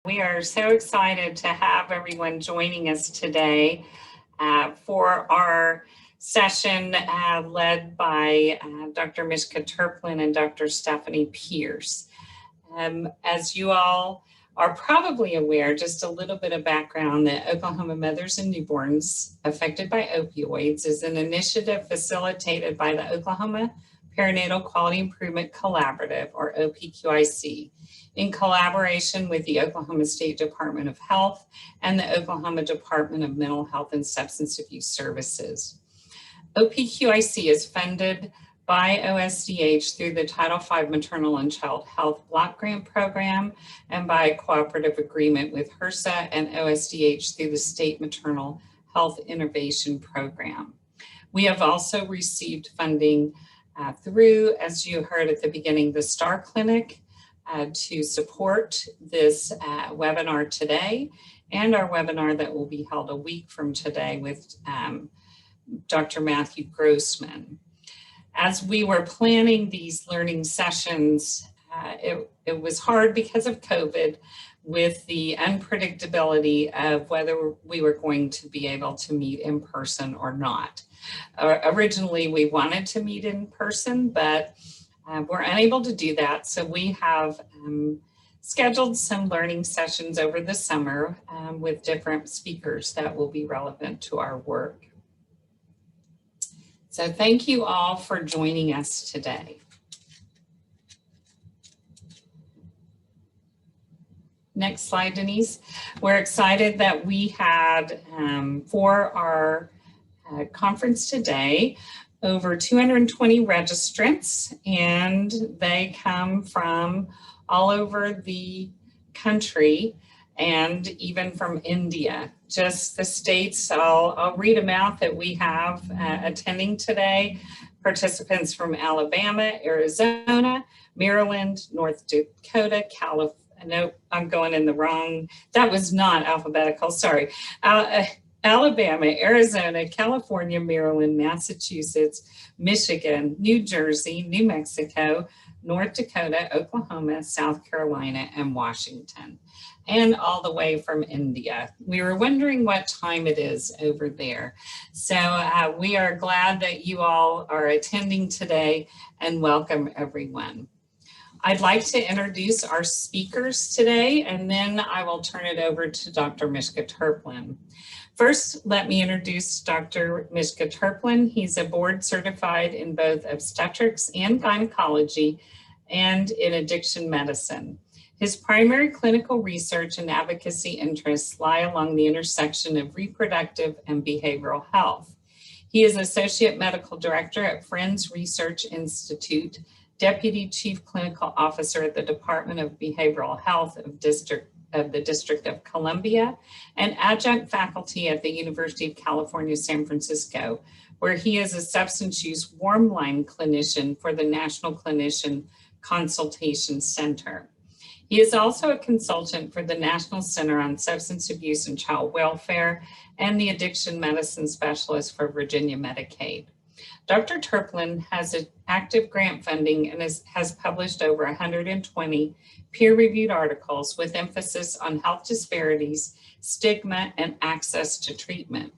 We are so excited to have everyone joining us today for our session led by Dr. Mishka Terplan and Dr. Stephanie Pierce. As you all are probably aware, just a little bit of background, that Oklahoma Mothers and Newborns Affected by Opioids is an initiative facilitated by the Oklahoma Perinatal Quality Improvement Collaborative, or OPQIC, in collaboration with the Oklahoma State Department of Health and the Oklahoma Department of Mental Health and Substance Abuse Services. OPQIC is funded by OSDH through the Title V Maternal and Child Health Block Grant Program and by a cooperative agreement with HRSA and OSDH through the State Maternal Health Innovation Program. We have also received funding through, as you heard at the beginning, the STAR Clinic to support this webinar today, and our webinar that will be held a week from today with Dr. Matthew Grossman. As we were planning these learning sessions, it was hard because of COVID, with the unpredictability of whether we were going to be able to meet in person or not. Originally, we wanted to meet in person, but we're unable to do that. So we have scheduled some learning sessions over the summer with different speakers that will be relevant to our work. So thank you all for joining us today. Next slide, Denise. We're excited that we had, for our conference today, over 220 registrants, and they come from all over the country and even from India. Just the states, I'll read them out that we have attending today. Participants from Alabama, Arizona, Maryland, North Dakota, California. No, I'm going in the wrong, that was not alphabetical, sorry. Alabama, Arizona, California, Maryland, Massachusetts, Michigan, New Jersey, New Mexico, North Dakota, Oklahoma, South Carolina, and Washington, and all the way from India. We were wondering what time it is over there. So we are glad that you all are attending today, and welcome everyone. I'd like to introduce our speakers today, and then I will turn it over to Dr. Mishka Terplan. First, let me introduce Dr. Mishka Terplan. He's a board certified in both obstetrics and gynecology and in addiction medicine. His primary clinical research and advocacy interests lie along the intersection of reproductive and behavioral health. He is Associate Medical Director at Friends Research Institute, Deputy Chief Clinical Officer at the Department of Behavioral Health of the District of Columbia, and adjunct faculty at the University of California, San Francisco, where he is a substance use warm line clinician for the National Clinician Consultation Center. He is also a consultant for the National Center on Substance Abuse and Child Welfare and the Addiction Medicine Specialist for Virginia Medicaid. Dr. Terplan has active grant funding and has published over 120 peer-reviewed articles with emphasis on health disparities, stigma, and access to treatment.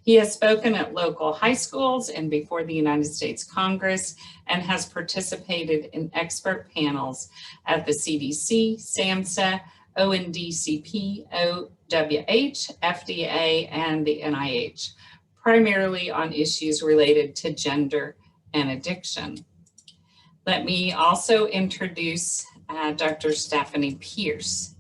He has spoken at local high schools and before the United States Congress, and has participated in expert panels at the CDC, SAMHSA, ONDCP, OWH, FDA, and the NIH, primarily on issues related to gender and addiction. Let me also introduce Dr. Stephanie Pierce.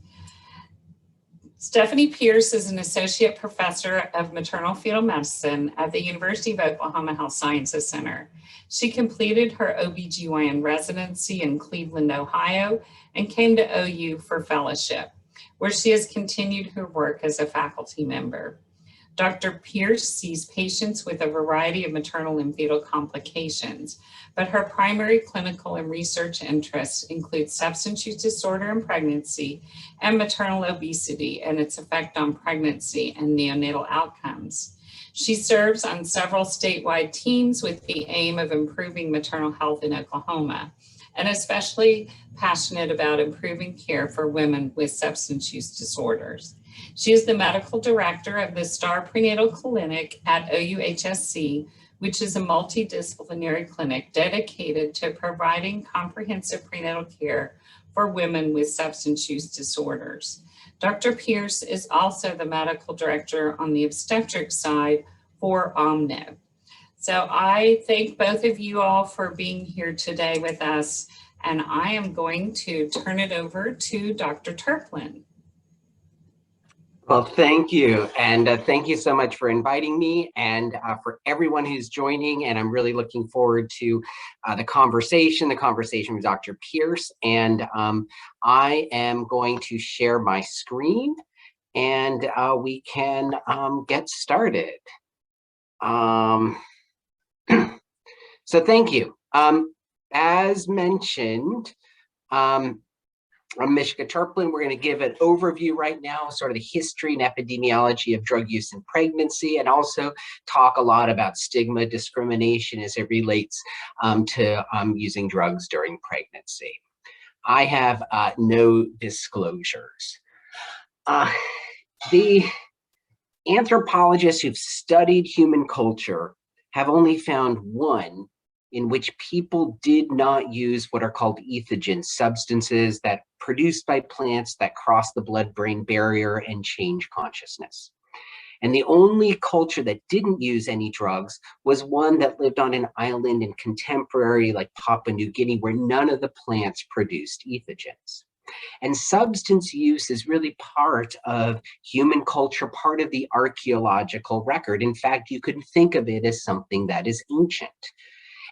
Stephanie Pierce is an associate professor of maternal fetal medicine at the University of Oklahoma Health Sciences Center. She completed her OBGYN residency in Cleveland, Ohio, and came to OU for fellowship, where she has continued her work as a faculty member. Dr. Pierce sees patients with a variety of maternal and fetal complications, but her primary clinical and research interests include substance use disorder in pregnancy and maternal obesity and its effect on pregnancy and neonatal outcomes. She serves on several statewide teams with the aim of improving maternal health in Oklahoma, and especially passionate about improving care for women with substance use disorders. She is the medical director of the STAR Prenatal Clinic at OUHSC, which is a multidisciplinary clinic dedicated to providing comprehensive prenatal care for women with substance use disorders. Dr. Pierce is also the medical director on the obstetric side for OMNO. So I thank both of you all for being here today with us, and I am going to turn it over to Dr. Terplan. Well, thank you. And thank you so much for inviting me and for everyone who's joining. And I'm really looking forward to the conversation with Dr. Pierce. And I am going to share my screen and we can get started. So thank you. As mentioned, I'm Mishka Terplan. We're going to give an overview right now, sort of the history and epidemiology of drug use in pregnancy, and also talk a lot about stigma, discrimination as it relates to using drugs during pregnancy. I have no disclosures. The anthropologists who've studied human culture have only found one in which people did not use what are called ethogens, substances that produced by plants that cross the blood-brain barrier and change consciousness. And the only culture that didn't use any drugs was one that lived on an island in contemporary, like Papua New Guinea, where none of the plants produced ethogens. And substance use is really part of human culture, part of the archaeological record. In fact, you could think of it as something that is ancient.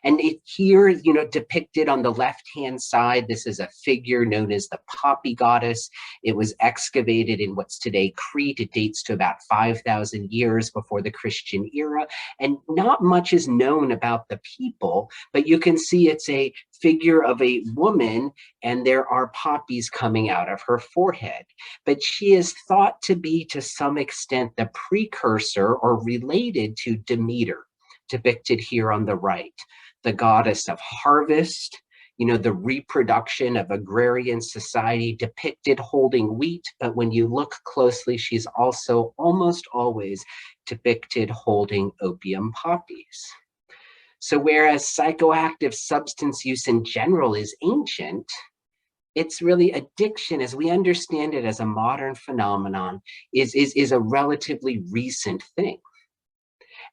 And here, depicted on the left-hand side, this is a figure known as the poppy goddess. It was excavated in what's today Crete. It dates to about 5,000 years before the Christian era. And not much is known about the people, but you can see it's a figure of a woman, and there are poppies coming out of her forehead. But she is thought to be, to some extent, the precursor or related to Demeter, depicted here on the right. The goddess of harvest, the reproduction of agrarian society, depicted holding wheat, but when you look closely, she's also almost always depicted holding opium poppies. So whereas psychoactive substance use in general is ancient, it's really addiction, as we understand it as a modern phenomenon, is a relatively recent thing.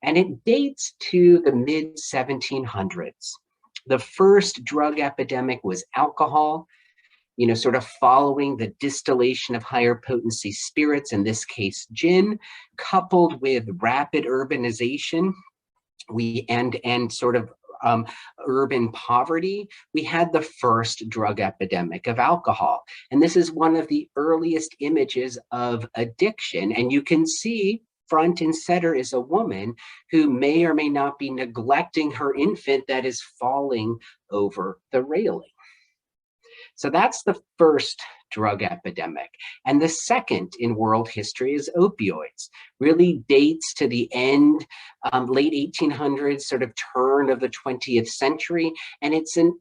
And it dates to the mid-1700s. The first drug epidemic was alcohol, sort of following the distillation of higher potency spirits, in this case gin, coupled with rapid urbanization and sort of urban poverty, we had the first drug epidemic of alcohol. And this is one of the earliest images of addiction. And you can see front and center is a woman who may or may not be neglecting her infant that is falling over the railing. So that's the first drug epidemic. And the second in world history is opioids. Really dates to the end, late 1800s, sort of turn of the 20th century. And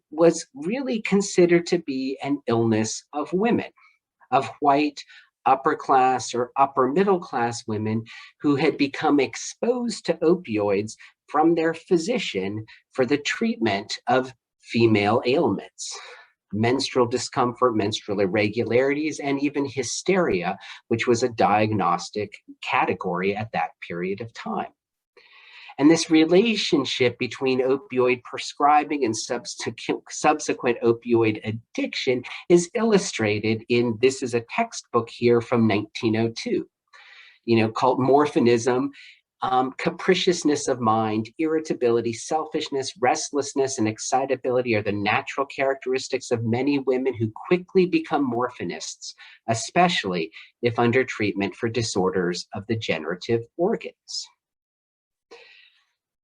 was really considered to be an illness of women, of white, upper class or upper middle class women who had become exposed to opioids from their physician for the treatment of female ailments, menstrual discomfort, menstrual irregularities, and even hysteria, which was a diagnostic category at that period of time. And this relationship between opioid prescribing and subsequent opioid addiction is illustrated in, this is a textbook here from 1902, called Morphinism, Capriciousness of Mind, Irritability, Selfishness, Restlessness, and Excitability are the natural characteristics of many women who quickly become morphinists, especially if under treatment for disorders of the generative organs.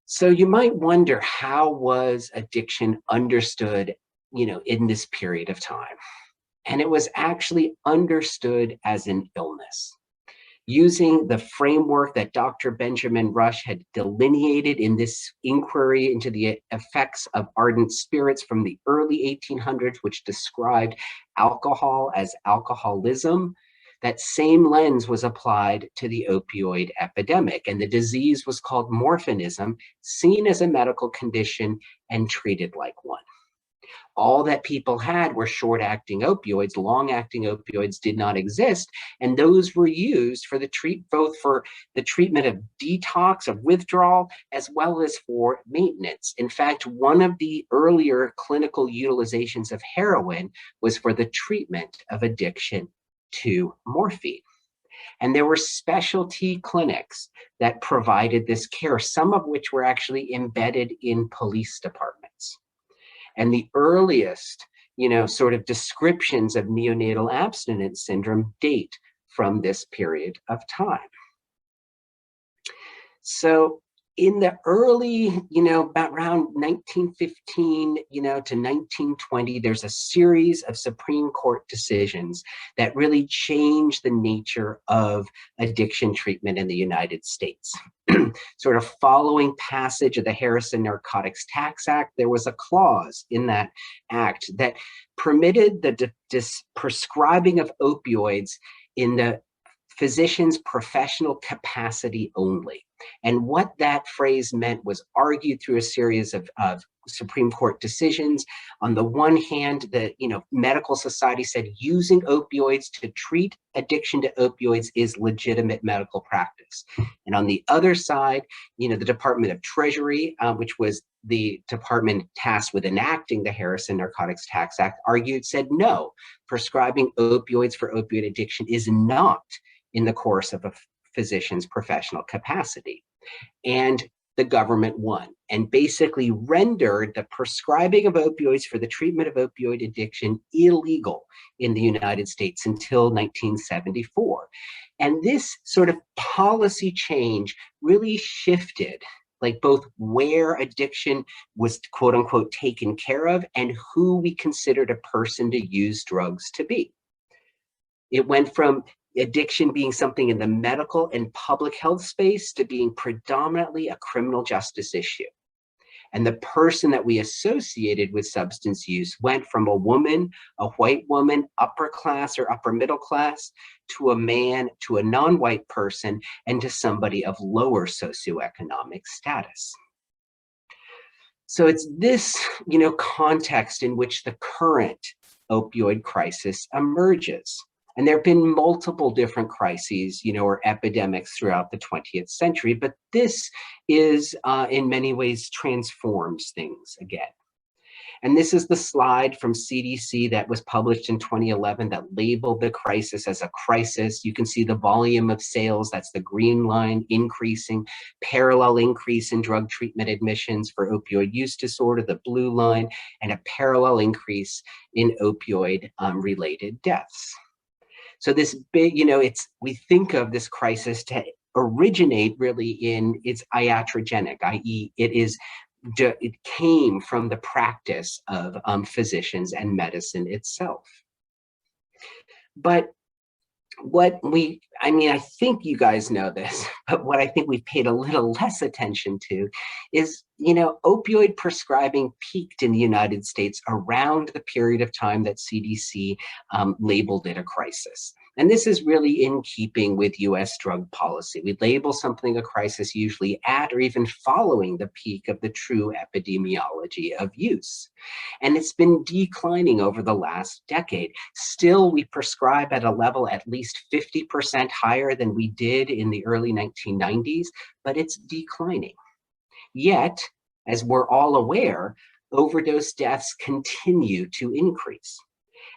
So you might wonder, how was addiction understood, in this period of time? And it was actually understood as an illness. using the framework that Dr. Benjamin Rush had delineated in this inquiry into the effects of ardent spirits from the early 1800s, which described alcohol as alcoholism. That same lens was applied to the opioid epidemic, and the disease was called morphinism, seen as a medical condition and treated like one. All that people had were short-acting opioids. Long-acting opioids did not exist, and those were used for both for the treatment of detox, of withdrawal, as well as for maintenance. In fact, one of the earlier clinical utilizations of heroin was for the treatment of addiction to morphine. And there were specialty clinics that provided this care, some of which were actually embedded in police departments. And the earliest, sort of descriptions of neonatal abstinence syndrome date from this period of time. So in the early, about around 1915, to 1920, there's a series of Supreme Court decisions that really changed the nature of addiction treatment in the United States. Sort of following passage of the Harrison Narcotics Tax Act, there was a clause in that act that permitted the prescribing of opioids in the physician's professional capacity only. And what that phrase meant was argued through a series of Supreme Court decisions. On the one hand, the medical society said using opioids to treat addiction to opioids is legitimate medical practice. And on the other side, the Department of Treasury, which was the department tasked with enacting the Harrison Narcotics Tax Act, said no, prescribing opioids for opioid addiction is not in the course of a physician's professional capacity. And the government won and basically rendered the prescribing of opioids for the treatment of opioid addiction illegal in the United States until 1974. And this sort of policy change really shifted both where addiction was quote unquote taken care of and who we considered a person to use drugs to be. It went from addiction being something in the medical and public health space to being predominantly a criminal justice issue. And the person that we associated with substance use went from a woman, a white woman, upper class or upper middle class, to a man, to a non-white person, and to somebody of lower socioeconomic status. So it's this, context in which the current opioid crisis emerges. And there have been multiple different crises, or epidemics throughout the 20th century, but this is in many ways transforms things again. And this is the slide from CDC that was published in 2011 that labeled the crisis as a crisis. You can see the volume of sales, that's the green line, increasing, parallel increase in drug treatment admissions for opioid use disorder, the blue line, and a parallel increase in opioid related deaths. So this big, we think of this crisis to originate really in its iatrogenic, i.e. it came from the practice of physicians and medicine itself. But I think you guys know this, but what I think we've paid a little less attention to is, opioid prescribing peaked in the United States around the period of time that CDC labeled it a crisis. And this is really in keeping with US drug policy. We label something a crisis usually at or even following the peak of the true epidemiology of use. And it's been declining over the last decade. Still, we prescribe at a level at least 50% higher than we did in the early 1990s, but it's declining. Yet, as we're all aware, overdose deaths continue to increase.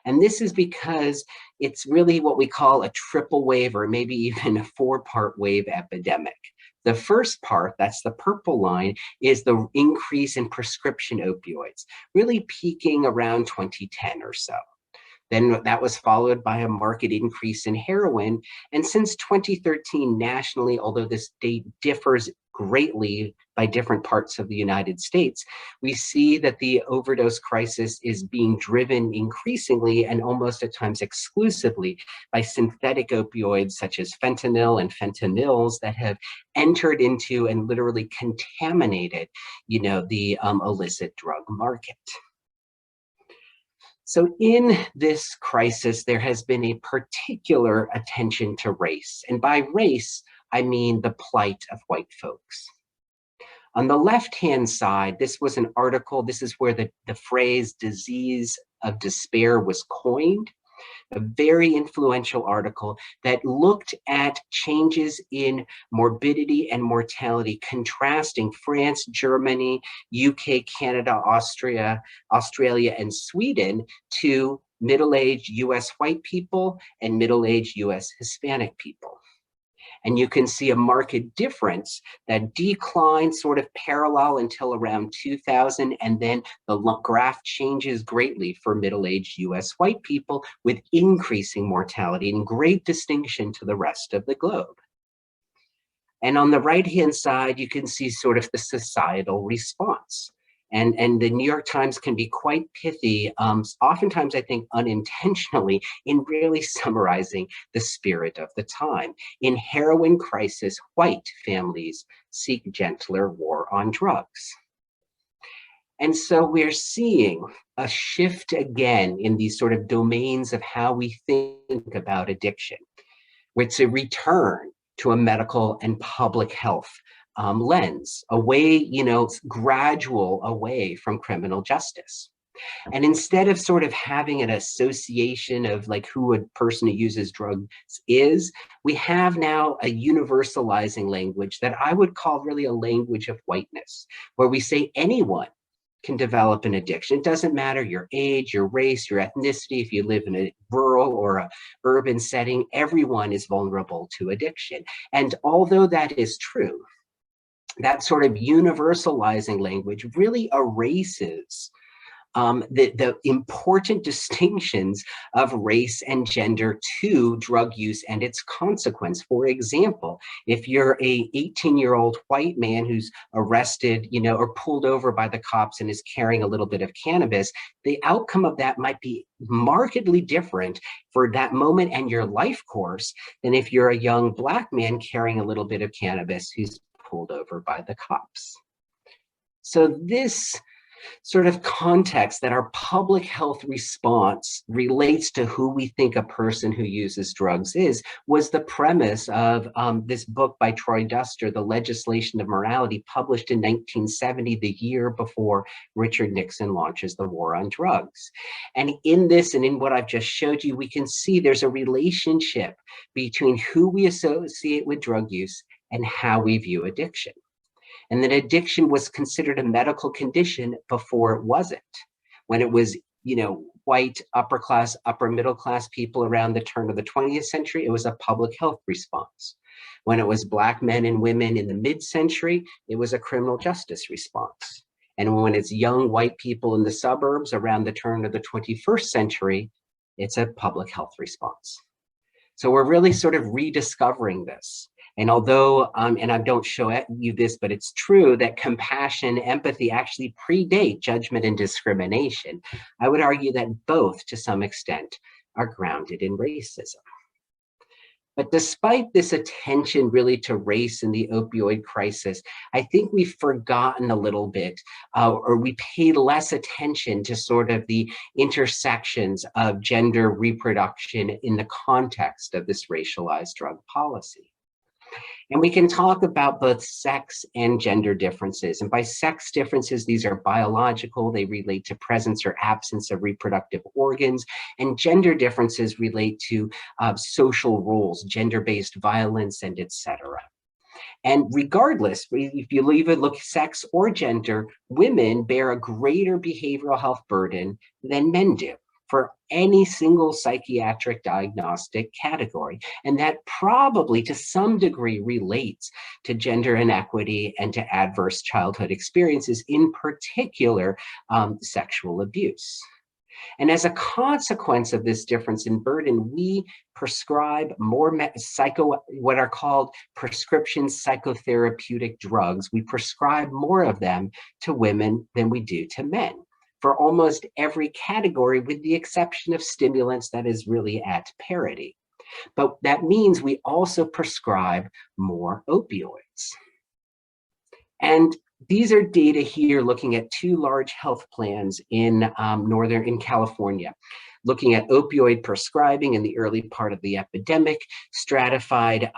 And this is because it's really what we call a triple wave or maybe even a 4-part wave epidemic. The first part, that's the purple line, is the increase in prescription opioids, really peaking around 2010 or so. Then that was followed by a market increase in heroin. And since 2013 nationally, although this date differs greatly by different parts of the United States, we see that the overdose crisis is being driven increasingly and almost at times exclusively by synthetic opioids such as fentanyl and fentanyls that have entered into and literally contaminated, the illicit drug market. So in this crisis, there has been a particular attention to race. And by race, I mean the plight of white folks. On the left-hand side, this was an article, this is where the phrase disease of despair was coined, a very influential article that looked at changes in morbidity and mortality, contrasting France, Germany, UK, Canada, Australia, and Sweden to middle-aged US white people and middle-aged US Hispanic people. And you can see a marked difference that declined sort of parallel until around 2000, and then the graph changes greatly for middle-aged US white people with increasing mortality and great distinction to the rest of the globe. And on the right-hand side, you can see sort of the societal response. And the New York Times can be quite pithy, oftentimes I think unintentionally, in really summarizing the spirit of the time. In heroin crisis, white families seek gentler war on drugs. And so we're seeing a shift again in these sort of domains of how we think about addiction, where it's a return to a medical and public health lens, away, gradual away from criminal justice. And instead of sort of having an association of like who a person who uses drugs is, we have now a universalizing language that I would call really a language of whiteness, where we say anyone can develop an addiction. It doesn't matter your age, your race, your ethnicity, if you live in a rural or a urban setting, everyone is vulnerable to addiction. And although that is true, that sort of universalizing language really erases the important distinctions of race and gender to drug use and its consequence. For example, if you're a 18-year-old white man who's arrested, or pulled over by the cops and is carrying a little bit of cannabis, the outcome of that might be markedly different for that moment and your life course than if you're a young Black man carrying a little bit of cannabis who's pulled over by the cops. So this sort of context that our public health response relates to who we think a person who uses drugs is, was the premise of this book by Troy Duster, The Legislation of Morality, published in 1970, the year before Richard Nixon launches the war on drugs. And in this, and in what I've just showed you, we can see there's a relationship between who we associate with drug use and how we view addiction. And that addiction was considered a medical condition before it wasn't. When it was, white, upper class, upper middle class people around the turn of the 20th century, it was a public health response. When it was Black men and women in the mid-century, it was a criminal justice response. And when it's young white people in the suburbs around the turn of the 21st century, it's a public health response. So we're really sort of rediscovering this. And although, and I don't show you this, but it's true that compassion, empathy actually predate judgment and discrimination, I would argue that both, to some extent, are grounded in racism. But despite this attention really to race in the opioid crisis, I think we've forgotten a little bit, or we paid less attention to sort of the intersections of gender reproduction in the context of this racialized drug policy. And we can talk about both sex and gender differences. And by sex differences, these are biological, they relate to presence or absence of reproductive organs, and gender differences relate to social roles, gender-based violence, and etc. And regardless, if you even look sex or gender, women bear a greater behavioral health burden than men do for any single psychiatric diagnostic category. And that probably to some degree relates to gender inequity and to adverse childhood experiences, in particular, sexual abuse. And as a consequence of this difference in burden, we prescribe more what are called prescription psychotherapeutic drugs. We prescribe more of them to women than we do to men for almost every category, with the exception of stimulants that is really at parity. But that means we also prescribe more opioids. And these are data here looking at two large health plans in California, looking at opioid prescribing in the early part of the epidemic, stratified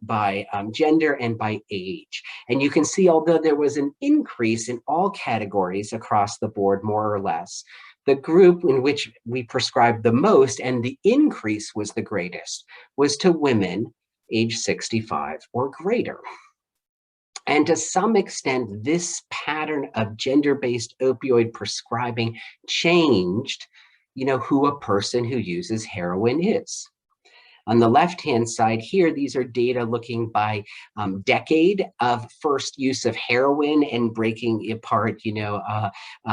by gender and by age. And you can see, although there was an increase in all categories across the board, more or less, the group in which we prescribed the most, and the increase was the greatest, was to women age 65 or greater. And to some extent, this pattern of gender-based opioid prescribing changed, who a person who uses heroin is. On the left-hand side here, these are data looking by decade of first use of heroin and breaking apart,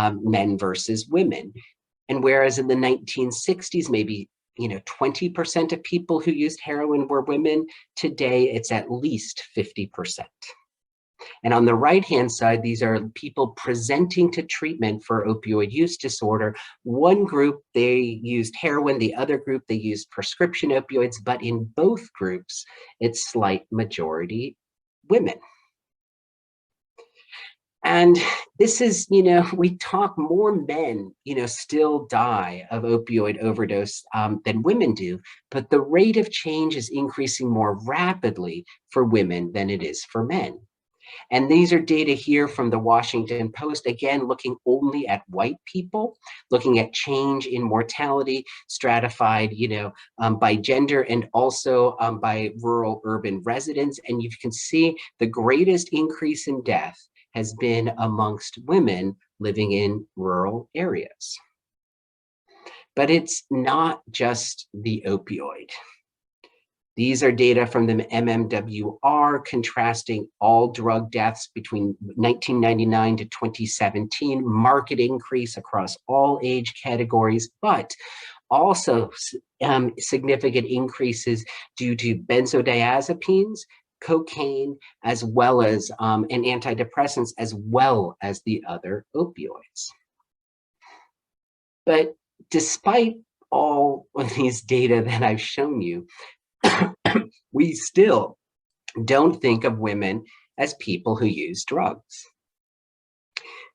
men versus women. And whereas in the 1960s, maybe 20% of people who used heroin were women, today it's at least 50%. And on the right-hand side, these are people presenting to treatment for opioid use disorder. One group, they used heroin. The other group, they used prescription opioids. But in both groups, it's slight majority women. And this is, we talk, more men, still die of opioid overdose than women do, but the rate of change is increasing more rapidly for women than it is for men. And these are data here from the Washington Post, again, looking only at white people, looking at change in mortality, stratified, by gender and also by rural urban residents. And you can see the greatest increase in death has been amongst women living in rural areas. But it's not just the opioid. These are data from the MMWR contrasting all drug deaths between 1999 to 2017, marked increase across all age categories, but also significant increases due to benzodiazepines, cocaine, as well as and antidepressants, as well as the other opioids. But despite all of these data that I've shown you, we still don't think of women as people who use drugs.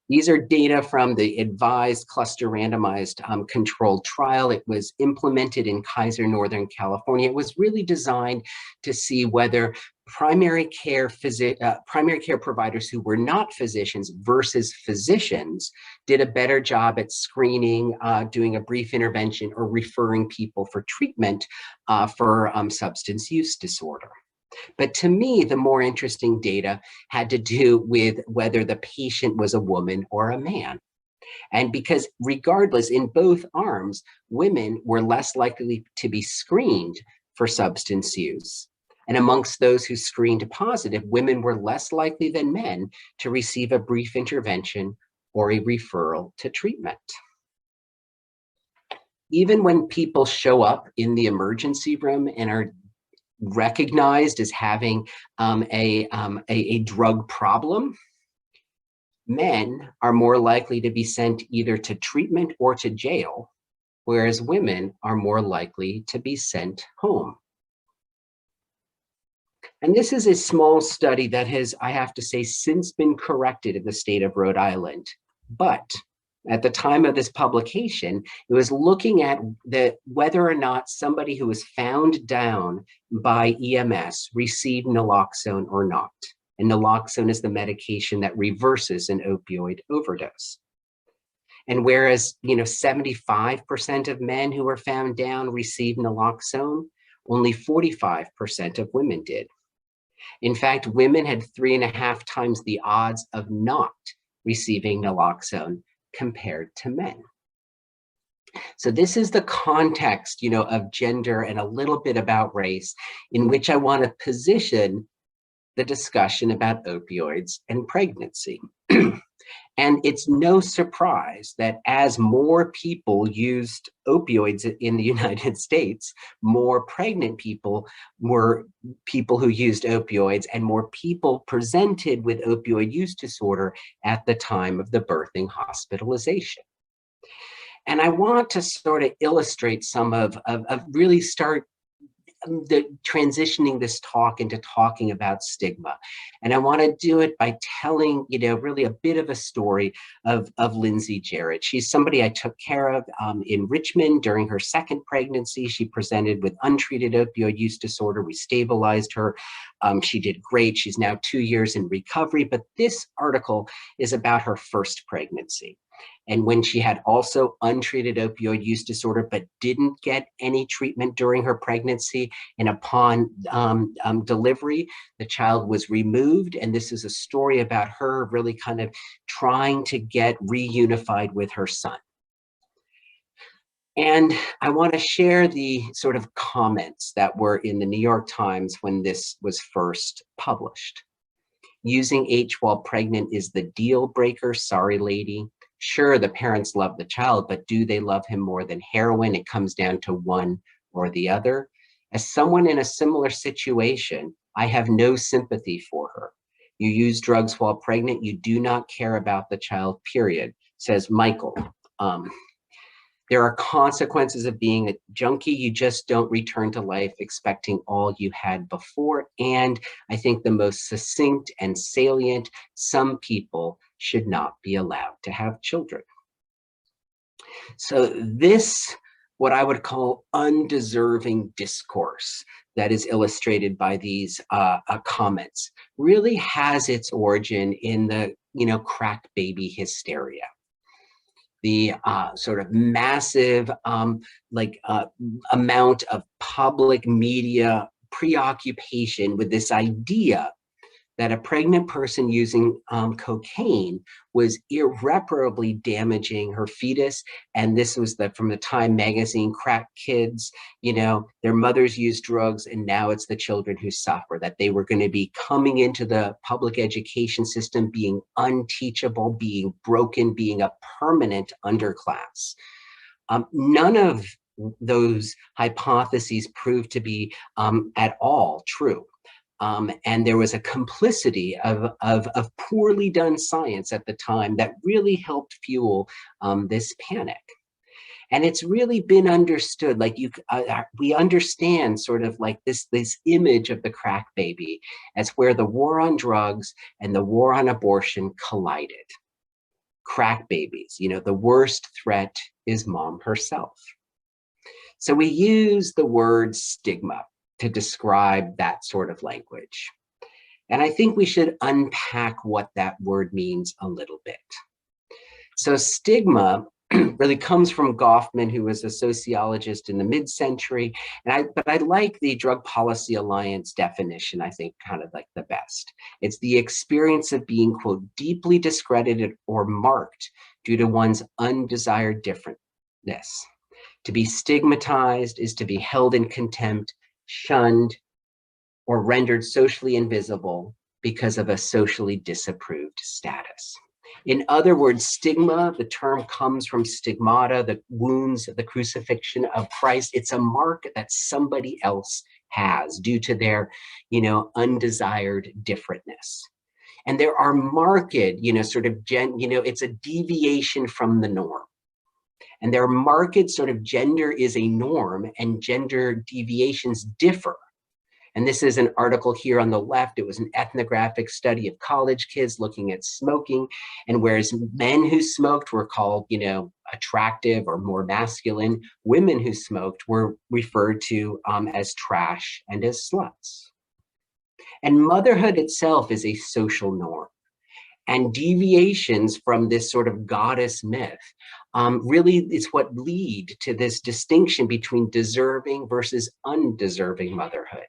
These are data from the advised cluster randomized controlled trial. It was implemented in Kaiser, Northern California. It was really designed to see whether primary care providers who were not physicians versus physicians did a better job at screening, doing a brief intervention, or referring people for treatment for substance use disorder. But to me, the more interesting data had to do with whether the patient was a woman or a man. And because regardless, in both arms, women were less likely to be screened for substance use. And amongst those who screened positive, women were less likely than men to receive a brief intervention or a referral to treatment. Even when people show up in the emergency room and are recognized as having a drug problem, men are more likely to be sent either to treatment or to jail, whereas women are more likely to be sent home. And this is a small study that has, I have to say, since been corrected in the state of Rhode Island. But at the time of this publication, it was looking at whether or not somebody who was found down by EMS received naloxone or not. And naloxone is the medication that reverses an opioid overdose. And whereas 75% of men who were found down received naloxone, only 45% of women did. In fact, women had 3.5 times the odds of not receiving naloxone compared to men. So this is the context, of gender and a little bit about race, in which I want to position the discussion about opioids and pregnancy. And it's no surprise that as more people used opioids in the United States, more pregnant people were people who used opioids, and more people presented with opioid use disorder at the time of the birthing hospitalization. And I want to sort of illustrate some of really start transitioning this talk into talking about stigma. And I want to do it by telling, really a bit of a story of Lindsay Jarrett. She's somebody I took care of in Richmond during her second pregnancy. She presented with untreated opioid use disorder. We stabilized her. She did great. She's now 2 years in recovery, but this article is about her first pregnancy. And when she had also untreated opioid use disorder, but didn't get any treatment during her pregnancy, and upon delivery, the child was removed. And this is a story about her really kind of trying to get reunified with her son. And I want to share the sort of comments that were in the New York Times when this was first published. Using H while pregnant is the deal breaker. Sorry, lady. Sure, the parents love the child, but do they love him more than heroin? It comes down to one or the other. As someone in a similar situation, I have no sympathy for her. You use drugs while pregnant, you do not care about the child, period, says Michael. There are consequences of being a junkie. You just don't return to life expecting all you had before. And I think the most succinct and salient, some people should not be allowed to have children. So this, what I would call undeserving discourse that is illustrated by these comments, really has its origin in the, crack baby hysteria. The sort of massive amount of public media preoccupation with this idea that a pregnant person using cocaine was irreparably damaging her fetus. And this was from the Time magazine, crack kids, their mothers used drugs, and now it's the children who suffer, that they were going to be coming into the public education system, being unteachable, being broken, being a permanent underclass. None of those hypotheses proved to be at all true. And there was a complicity of poorly done science at the time that really helped fuel this panic. And it's really been understood, like we understand sort of like this image of the crack baby as where the war on drugs and the war on abortion collided. Crack babies, the worst threat is mom herself. So we use the word stigma to describe that sort of language. And I think we should unpack what that word means a little bit. So stigma really comes from Goffman, who was a sociologist in the mid-century. But I like the Drug Policy Alliance definition, I think, kind of like the best. It's the experience of being, quote, deeply discredited or marked due to one's undesired differentness. To be stigmatized is to be held in contempt, shunned, or rendered socially invisible because of a socially disapproved status. In other words, stigma, the term comes from stigmata, the wounds of the crucifixion of Christ. It's a mark that somebody else has due to their, undesired differentness. And there are marked, it's a deviation from the norm. And there are marked sort of gender is a norm and gender deviations differ. And this is an article here on the left. It was an ethnographic study of college kids looking at smoking. And whereas men who smoked were called, attractive or more masculine, women who smoked were referred to as trash and as sluts. And motherhood itself is a social norm. And deviations from this sort of goddess myth really is what lead to this distinction between deserving versus undeserving motherhood.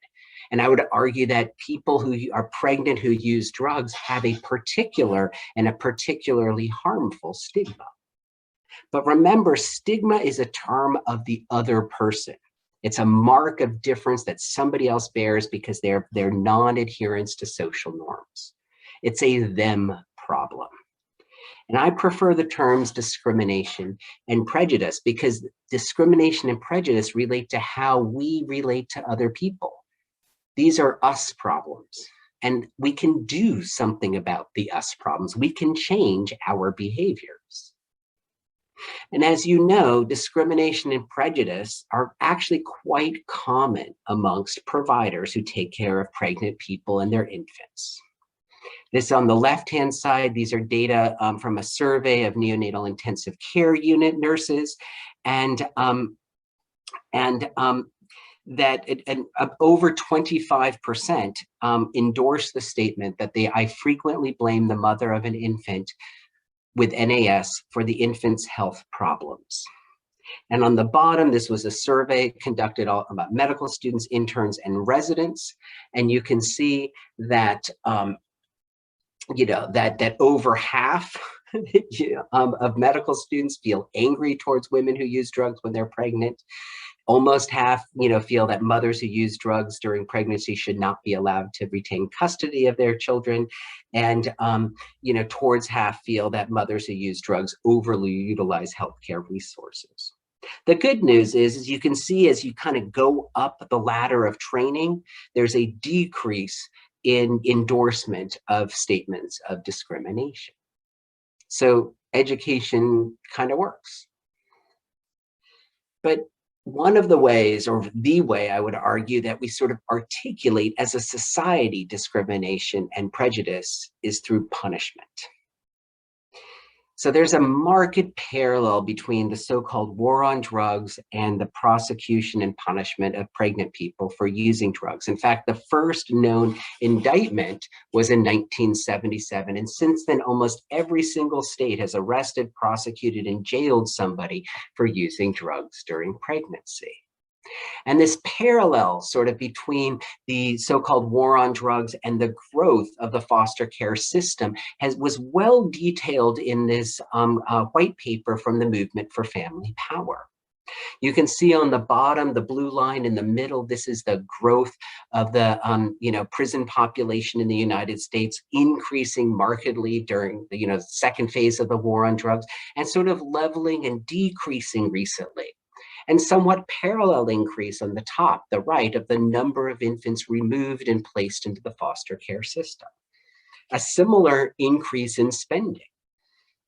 And I would argue that people who are pregnant who use drugs have a particular and a particularly harmful stigma. But remember, stigma is a term of the other person. It's a mark of difference that somebody else bears because they're non-adherence to social norms. It's a them problem. And I prefer the terms discrimination and prejudice because discrimination and prejudice relate to how we relate to other people. These are us problems, and we can do something about the us problems. We can change our behaviors. And as you know, discrimination and prejudice are actually quite common amongst providers who take care of pregnant people and their infants. This on the left-hand side, these are data from a survey of neonatal intensive care unit nurses, and over 25% endorse the statement that I frequently blame the mother of an infant with NAS for the infant's health problems. And on the bottom, this was a survey conducted about medical students, interns, and residents, and you can see that that over half of medical students feel angry towards women who use drugs when they're pregnant. Almost half, feel that mothers who use drugs during pregnancy should not be allowed to retain custody of their children. And, towards half feel that mothers who use drugs overly utilize healthcare resources. The good news is you can see as you kind of go up the ladder of training, there's a decrease in endorsement of statements of discrimination. So education kind of works. But one of the ways, or the way I would argue, that we sort of articulate as a society discrimination and prejudice is through punishment. So there's a marked parallel between the so-called war on drugs and the prosecution and punishment of pregnant people for using drugs. In fact, the first known indictment was in 1977. And since then, almost every single state has arrested, prosecuted, and jailed somebody for using drugs during pregnancy. And this parallel sort of between the so-called war on drugs and the growth of the foster care system was well detailed in this white paper from the Movement for Family Power. You can see on the bottom, the blue line in the middle, this is the growth of the prison population in the United States increasing markedly during the second phase of the war on drugs, and sort of leveling and decreasing recently. And somewhat parallel increase on the top, the right, of the number of infants removed and placed into the foster care system. A similar increase in spending.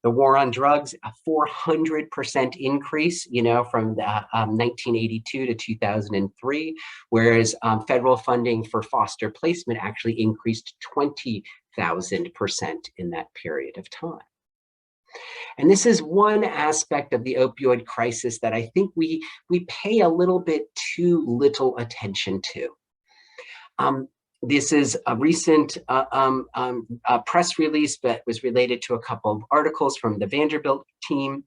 The war on drugs, a 400% increase, from 1982 to 2003, whereas federal funding for foster placement actually increased 20,000% in that period of time. And this is one aspect of the opioid crisis that I think we pay a little bit too little attention to. This is a recent press release that was related to a couple of articles from the Vanderbilt team.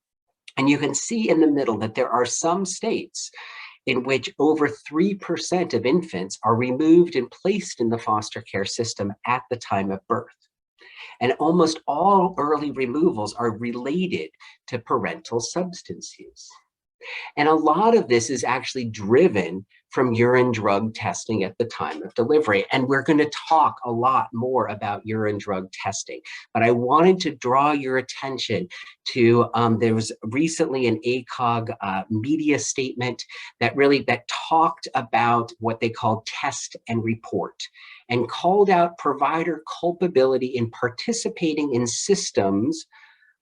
And you can see in the middle that there are some states in which over 3% of infants are removed and placed in the foster care system at the time of birth. And almost all early removals are related to parental substance use. And a lot of this is actually driven from urine drug testing at the time of delivery. And we're going to talk a lot more about urine drug testing. But I wanted to draw your attention to, there was recently an ACOG media statement that talked about what they call test and report, and called out provider culpability in participating in systems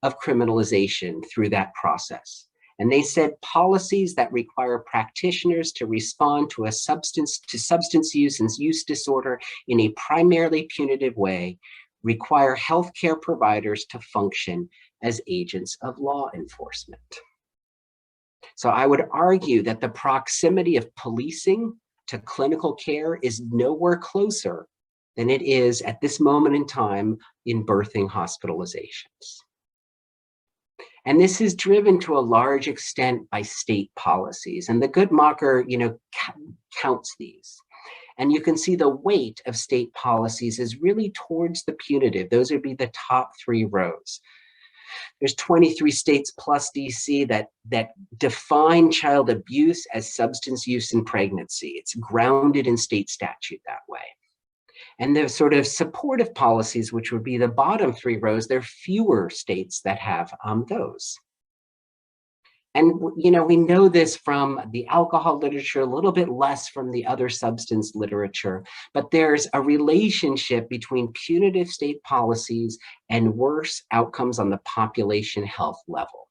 of criminalization through that process. And they said policies that require practitioners to respond to substance use and use disorder in a primarily punitive way require healthcare providers to function as agents of law enforcement. So I would argue that the proximity of policing to clinical care is nowhere closer than it is at this moment in time in birthing hospitalizations. And this is driven to a large extent by state policies. And the Guttmacher, counts these. And you can see the weight of state policies is really towards the punitive. Those would be the top 3 rows. There's 23 states plus DC that define child abuse as substance use in pregnancy. It's grounded in state statute that way. And the sort of supportive policies, which would be the bottom 3 rows, there are fewer states that have those. And we know this from the alcohol literature, a little bit less from the other substance literature, but there's a relationship between punitive state policies and worse outcomes on the population health level.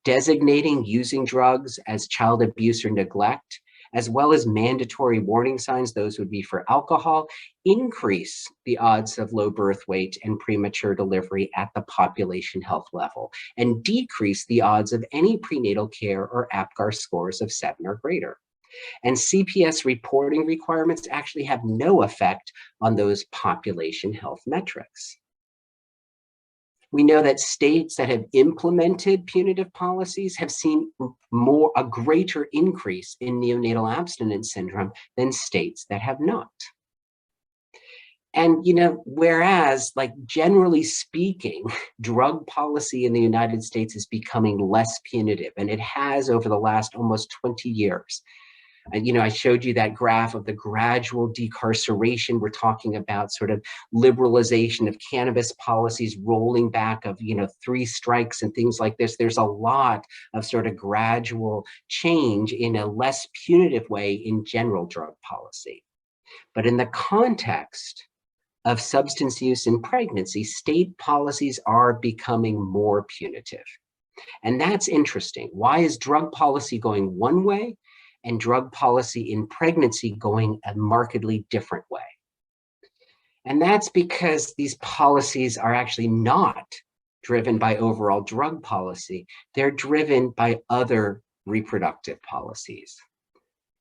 Designating using drugs as child abuse or neglect, as well as mandatory warning signs, those would be for alcohol, increase the odds of low birth weight and premature delivery at the population health level, and decrease the odds of any prenatal care or APGAR scores of 7 or greater. And CPS reporting requirements actually have no effect on those population health metrics. We know that states that have implemented punitive policies have seen a greater increase in neonatal abstinence syndrome than states that have not. And, whereas, like, generally speaking, drug policy in the United States is becoming less punitive, and it has over the last almost 20 years. And, I showed you that graph of the gradual decarceration. We're talking about sort of liberalization of cannabis policies, rolling back of, 3 strikes and things like this. There's a lot of sort of gradual change in a less punitive way in general drug policy. But in the context of substance use in pregnancy, state policies are becoming more punitive. And that's interesting. Why is drug policy going one way and drug policy in pregnancy going a markedly different way? And that's because these policies are actually not driven by overall drug policy. They're driven by other reproductive policies.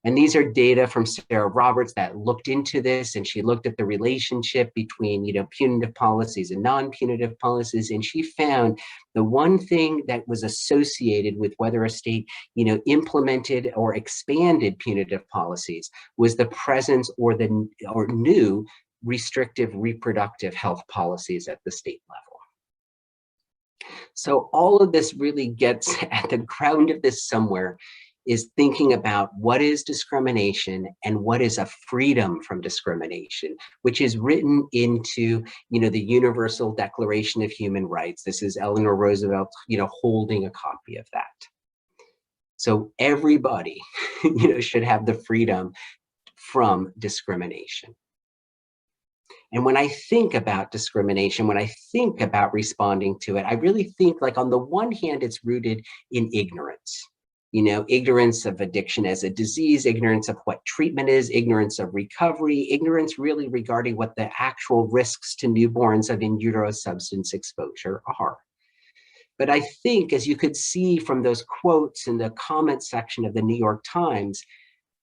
And these are data from Sarah Roberts that looked into this, and she looked at the relationship between, punitive policies and non-punitive policies, and she found the one thing that was associated with whether a state, implemented or expanded punitive policies was the presence or new restrictive reproductive health policies at the state level. So all of this really gets at the ground of this somewhere is thinking about what is discrimination and what is a freedom from discrimination, which is written into, the Universal Declaration of Human Rights. This is Eleanor Roosevelt, holding a copy of that. So everybody, should have the freedom from discrimination. And when I think about discrimination, when I think about responding to it, I really think, like, on the one hand, it's rooted in ignorance. Ignorance of addiction as a disease, ignorance of what treatment is, ignorance of recovery, ignorance really regarding what the actual risks to newborns of in utero substance exposure are. But I think, as you could see from those quotes in the comment section of the New York Times,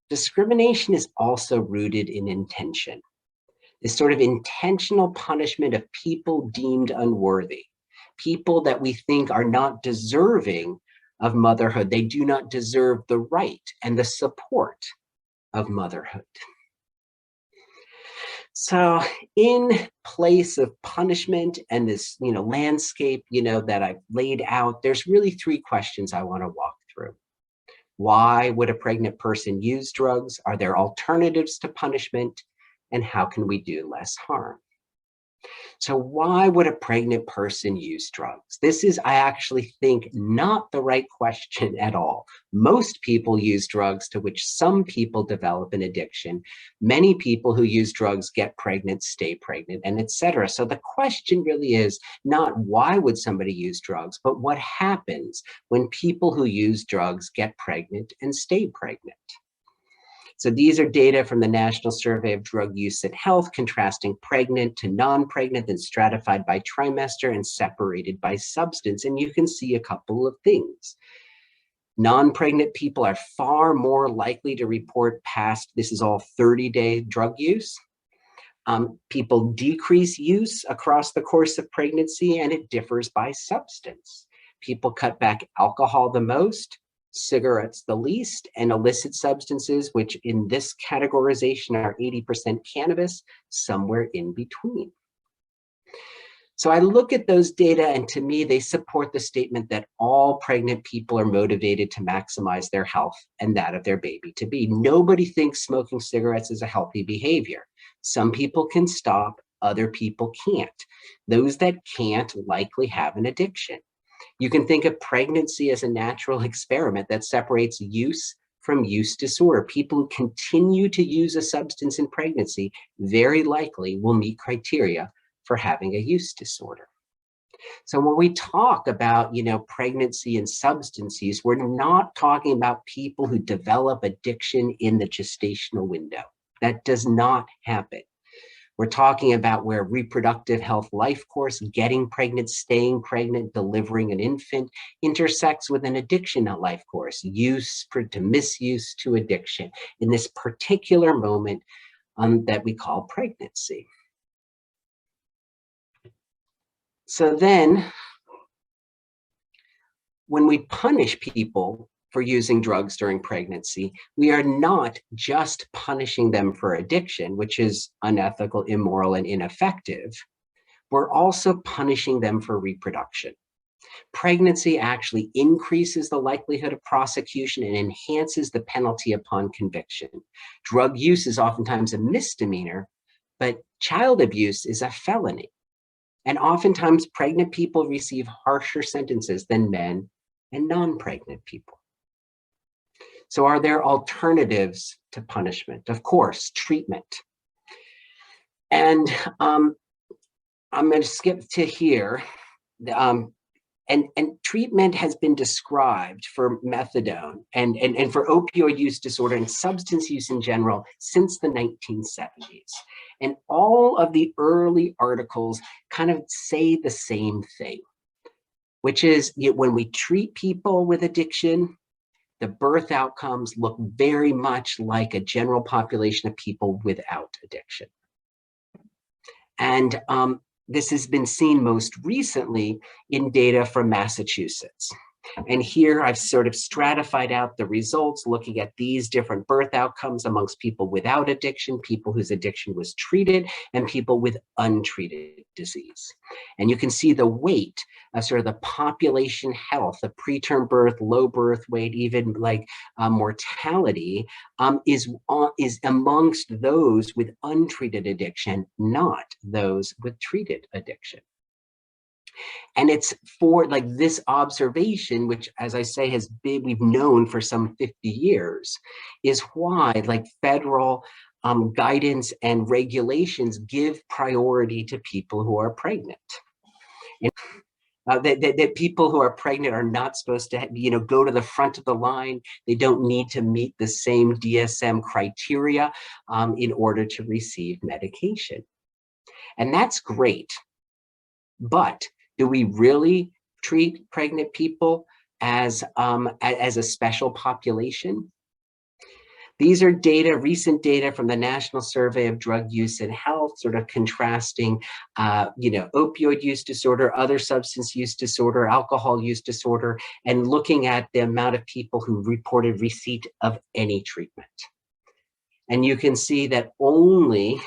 discrimination is also rooted in intention. This sort of intentional punishment of people deemed unworthy, people that we think are not deserving of motherhood. They do not deserve the right and the support of motherhood. So in place of punishment and this, landscape, that I've laid out, there's really 3 questions I want to walk through. Why would a pregnant person use drugs? Are there alternatives to punishment? And how can we do less harm? So why would a pregnant person use drugs? This is, I actually think, not the right question at all. Most people use drugs to which some people develop an addiction. Many people who use drugs get pregnant, stay pregnant, and etc. So the question really is not why would somebody use drugs, but what happens when people who use drugs get pregnant and stay pregnant. So these are data from the National Survey of Drug Use and Health, contrasting pregnant to non-pregnant, and stratified by trimester and separated by substance. And you can see a couple of things. Non-pregnant people are far more likely to report past, this is all 30-day drug use. People decrease use across the course of pregnancy, and it differs by substance. People cut back alcohol the most, cigarettes the least, and illicit substances, which in this categorization are 80% cannabis, somewhere in between. So I look at those data, and to me, they support the statement that all pregnant people are motivated to maximize their health and that of their baby to be. Nobody thinks smoking cigarettes is a healthy behavior. Some people can stop, other people can't. Those that can't likely have an addiction. You can think of pregnancy as a natural experiment that separates use from use disorder. People who continue to use a substance in pregnancy very likely will meet criteria for having a use disorder. So when we talk about, pregnancy and substance use, we're not talking about people who develop addiction in the gestational window. That does not happen. We're talking about where reproductive health life course, getting pregnant, staying pregnant, delivering an infant, intersects with an addiction life course, use to misuse to addiction in this particular moment that we call pregnancy. So then, when we punish people for using drugs during pregnancy, we are not just punishing them for addiction, which is unethical, immoral, and ineffective. We're also punishing them for reproduction. Pregnancy actually increases the likelihood of prosecution and enhances the penalty upon conviction. Drug use is oftentimes a misdemeanor, but child abuse is a felony. And oftentimes pregnant people receive harsher sentences than men and non-pregnant people. So are there alternatives to punishment? Of course, treatment. And I'm going to skip to here. And treatment has been described for methadone and for opioid use disorder and substance use in general since the 1970s. And all of the early articles kind of say the same thing, which is when we treat people with addiction, the birth outcomes look very much like a general population of people without addiction. And this has been seen most recently in data from Massachusetts. And here I've sort of stratified out the results, looking at these different birth outcomes amongst people without addiction, people whose addiction was treated, and people with untreated disease. And you can see the weight of sort of the population health, the preterm birth, low birth weight, even like mortality is amongst those with untreated addiction, not those with treated addiction. And it's for like this observation, which, as I say, we've known for some 50 years, is why like federal guidance and regulations give priority to people who are pregnant. And, that people who are pregnant are not supposed to, go to the front of the line. They don't need to meet the same DSM criteria in order to receive medication. And that's great. But do we really treat pregnant people as a special population? These are recent data from the National Survey of Drug Use and Health, sort of contrasting, opioid use disorder, other substance use disorder, alcohol use disorder, and looking at the amount of people who reported receipt of any treatment. And you can see that only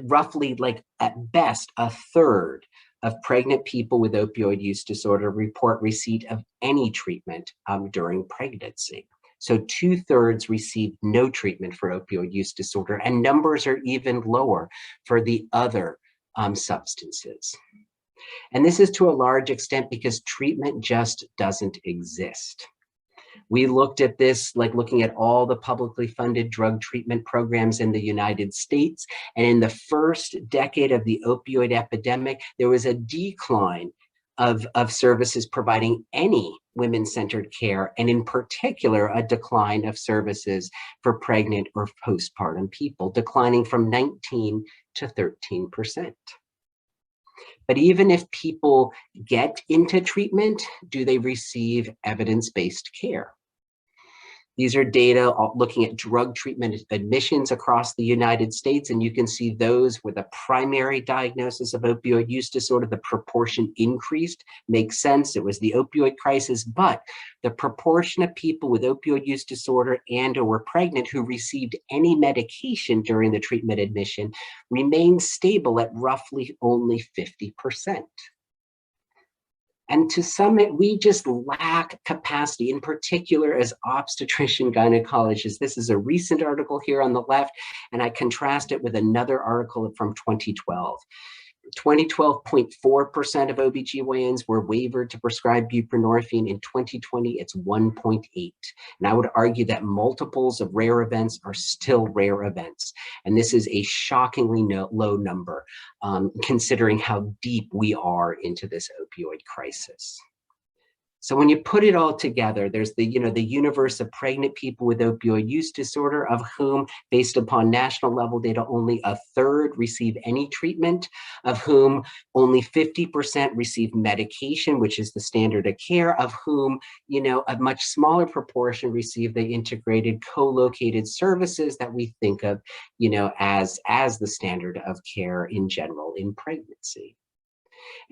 roughly like at best a third of pregnant people with opioid use disorder report receipt of any treatment during pregnancy. So 2/3 received no treatment for opioid use disorder, and numbers are even lower for the other substances. And this is to a large extent because treatment just doesn't exist. We looked at this, like looking at all the publicly funded drug treatment programs in the United States. And in the first decade of the opioid epidemic, there was a decline of services providing any women-centered care, and in particular, a decline of services for pregnant or postpartum people, declining from 19 to 13%. But even if people get into treatment, do they receive evidence-based care? These are data looking at drug treatment admissions across the United States, and you can see those with a primary diagnosis of opioid use disorder, the proportion increased. Makes sense, it was the opioid crisis, but the proportion of people with opioid use disorder and or were pregnant who received any medication during the treatment admission remained stable at roughly only 50%. And to some, we just lack capacity, in particular as obstetrician gynecologists. This is a recent article here on the left, and I contrast it with another article from 2012. 12.4% of OBGYNs were waived to prescribe buprenorphine. In 2020, it's 1.8. And I would argue that multiples of rare events are still rare events. And this is a shockingly low number, considering how deep we are into this opioid crisis. So when you put it all together, there's the universe of pregnant people with opioid use disorder, of whom, based upon national level data, only a third receive any treatment, of whom only 50% receive medication, which is the standard of care, of whom, a much smaller proportion receive the integrated co-located services that we think of, as the standard of care in general in pregnancy.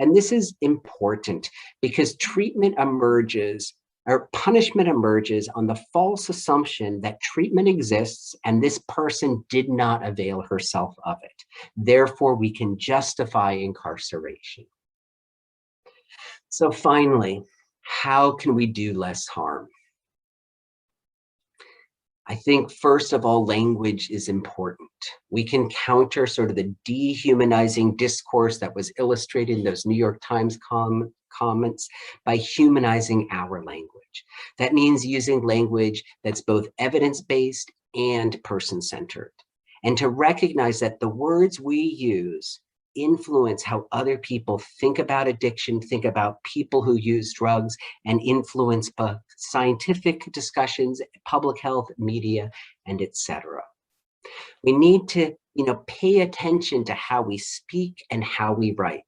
And this is important because treatment emerges, or punishment emerges, on the false assumption that treatment exists and this person did not avail herself of it. Therefore, we can justify incarceration. So finally, how can we do less harm? I think, first of all, language is important. We can counter sort of the dehumanizing discourse that was illustrated in those New York Times comments by humanizing our language. That means using language that's both evidence-based and person-centered. And to recognize that the words we use influence how other people think about addiction, think about people who use drugs, and influence both scientific discussions, public health, media, and etc. We need to, pay attention to how we speak and how we write,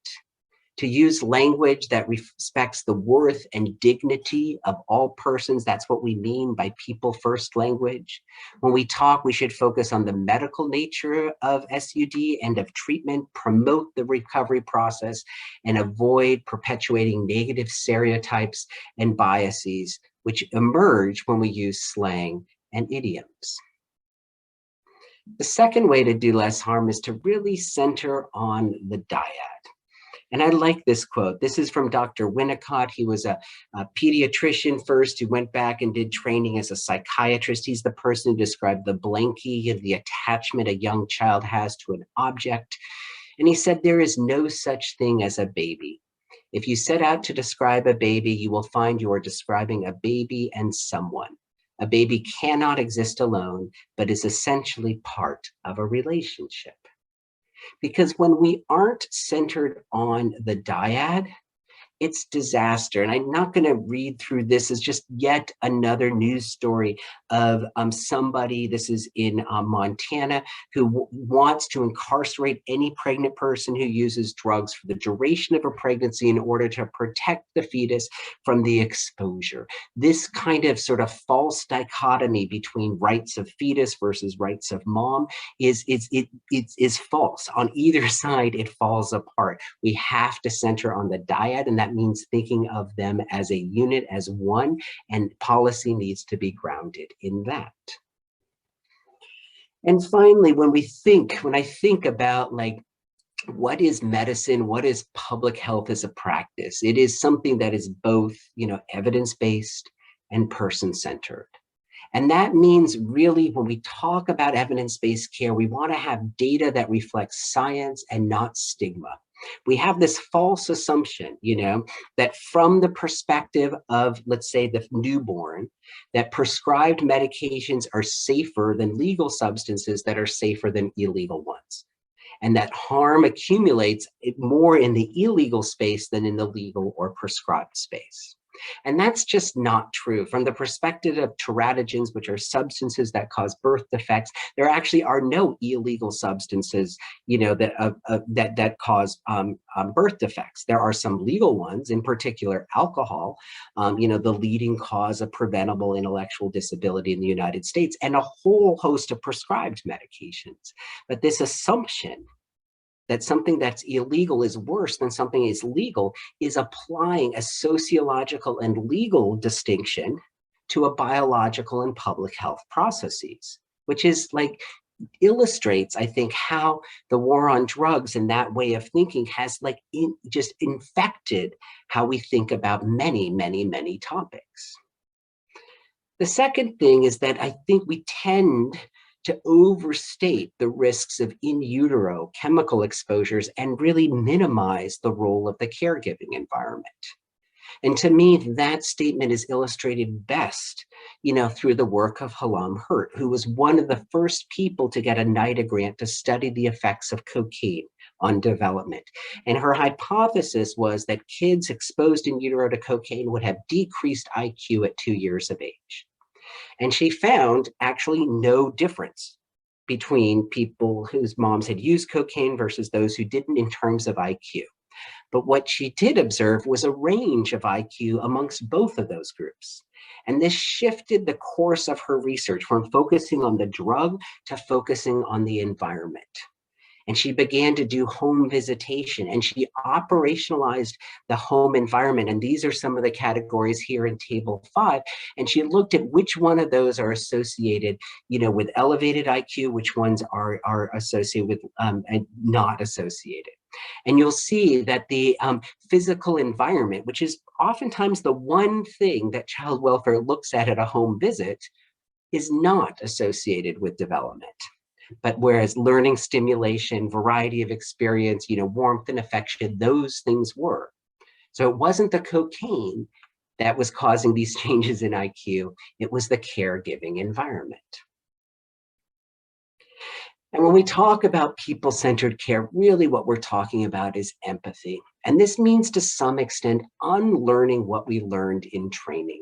to use language that respects the worth and dignity of all persons. That's what we mean by people first language. When we talk, we should focus on the medical nature of SUD and of treatment, promote the recovery process, and avoid perpetuating negative stereotypes and biases which emerge when we use slang and idioms. The second way to do less harm is to really center on the dyad. And I like this quote. This is from Dr. Winnicott. He was a pediatrician first who went back and did training as a psychiatrist. He's the person who described the blankie of the attachment a young child has to an object. And he said, there is no such thing as a baby. If you set out to describe a baby, you will find you are describing a baby and someone. A baby cannot exist alone, but is essentially part of a relationship. Because when we aren't centered on the dyad, it's disaster. And I'm not going to read through this as just yet another news story of somebody, this is in Montana, who wants to incarcerate any pregnant person who uses drugs for the duration of a pregnancy in order to protect the fetus from the exposure. This kind of sort of false dichotomy between rights of fetus versus rights of mom is false. On either side, it falls apart. We have to center on the dyad, and that means thinking of them as a unit, as one, and policy needs to be grounded in that. And finally, when I think about what is medicine, what is public health as a practice, it is something that is both, evidence-based and person-centered. And that means really when we talk about evidence-based care, we want to have data that reflects science and not stigma. We have this false assumption, that from the perspective of, let's say, the newborn, that prescribed medications are safer than legal substances that are safer than illegal ones. And that harm accumulates more in the illegal space than in the legal or prescribed space. And that's just not true. From the perspective of teratogens, which are substances that cause birth defects, there actually are no illegal substances, that cause birth defects. There are some legal ones, in particular alcohol, the leading cause of preventable intellectual disability in the United States, and a whole host of prescribed medications. But this assumption that something that's illegal is worse than something is legal is applying a sociological and legal distinction to a biological and public health processes, which is illustrates, I think, how the war on drugs and that way of thinking has just infected how we think about many, many, many topics. The second thing is that I think we tend to overstate the risks of in utero chemical exposures and really minimize the role of the caregiving environment. And to me, that statement is illustrated best, through the work of Hallam Hurt, who was one of the first people to get a NIDA grant to study the effects of cocaine on development. And her hypothesis was that kids exposed in utero to cocaine would have decreased IQ at 2 years of age. And she found actually no difference between people whose moms had used cocaine versus those who didn't in terms of IQ. But what she did observe was a range of IQ amongst both of those groups. And this shifted the course of her research from focusing on the drug to focusing on the environment. And she began to do home visitation, and she operationalized the home environment. And these are some of the categories here in table 5. And she looked at which one of those are associated, with elevated IQ, which ones are associated with and not associated. And you'll see that the physical environment, which is oftentimes the one thing that child welfare looks at a home visit, is not associated with development. But whereas learning stimulation, variety of experience, warmth and affection, those things were. So it wasn't the cocaine that was causing these changes in IQ, it was the caregiving environment. And when we talk about people-centered care, really what we're talking about is empathy. And this means to some extent unlearning what we learned in training.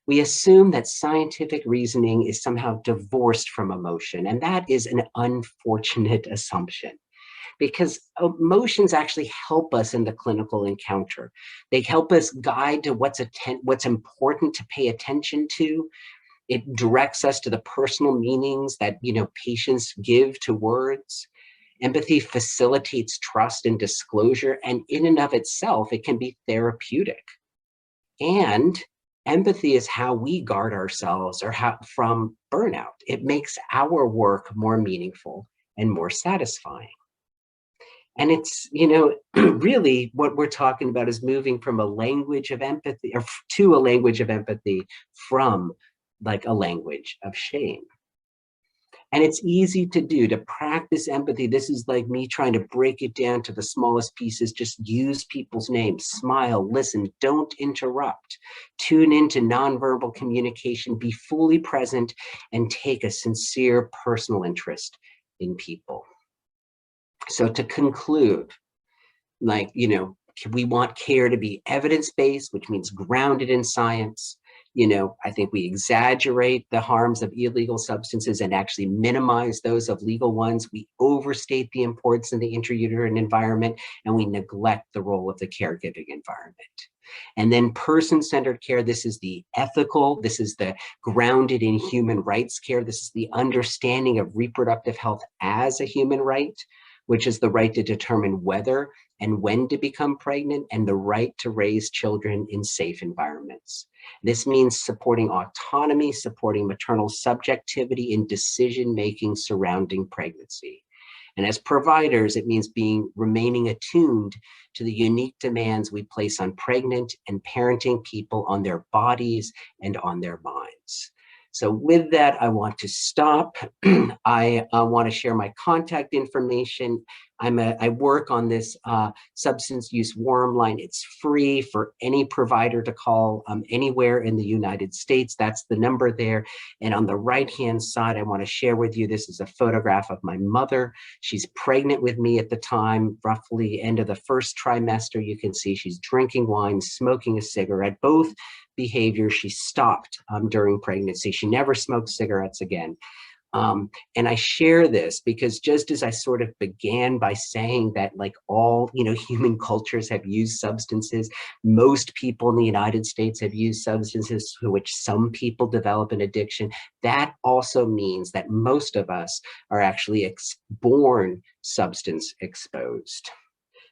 We assume that scientific reasoning is somehow divorced from emotion, and that is an unfortunate assumption because emotions actually help us in the clinical encounter. They help us guide to what's important to pay attention to. It directs us to the personal meanings that patients give to words. Empathy facilitates trust and disclosure, and in and of itself, it can be therapeutic. And empathy is how we guard ourselves from burnout. It makes our work more meaningful and more satisfying. And it's, really what we're talking about is moving from a language of empathy or to a language of empathy from a language of shame. And it's easy to do, to practice empathy. This is like me trying to break it down to the smallest pieces. Just use people's names, smile, listen, don't interrupt. Tune into nonverbal communication, be fully present, and take a sincere personal interest in people. So to conclude, we want care to be evidence-based, which means grounded in science. I think we exaggerate the harms of illegal substances and actually minimize those of legal ones. We overstate the importance of the intrauterine environment, and we neglect the role of the caregiving environment. And then person-centered care, this is the ethical, this is the grounded in human rights care, this is the understanding of reproductive health as a human right, which is the right to determine whether and when to become pregnant, and the right to raise children in safe environments. This means supporting autonomy, supporting maternal subjectivity in decision-making surrounding pregnancy. And as providers, it means remaining attuned to the unique demands we place on pregnant and parenting people, on their bodies and on their minds. So with that, I want to stop. I want to share my contact information. I work on this substance use warm line. It's free for any provider to call anywhere in the United States. That's the number there. And on the right-hand side, I want to share with you, this is a photograph of my mother. She's pregnant with me at the time, roughly end of the first trimester. You can see she's drinking wine, smoking a cigarette, both behaviors she stopped during pregnancy. She never smoked cigarettes again. And I share this because just as I sort of began by saying that all human cultures have used substances, most people in the United States have used substances for which some people develop an addiction. That also means that most of us are actually born substance exposed.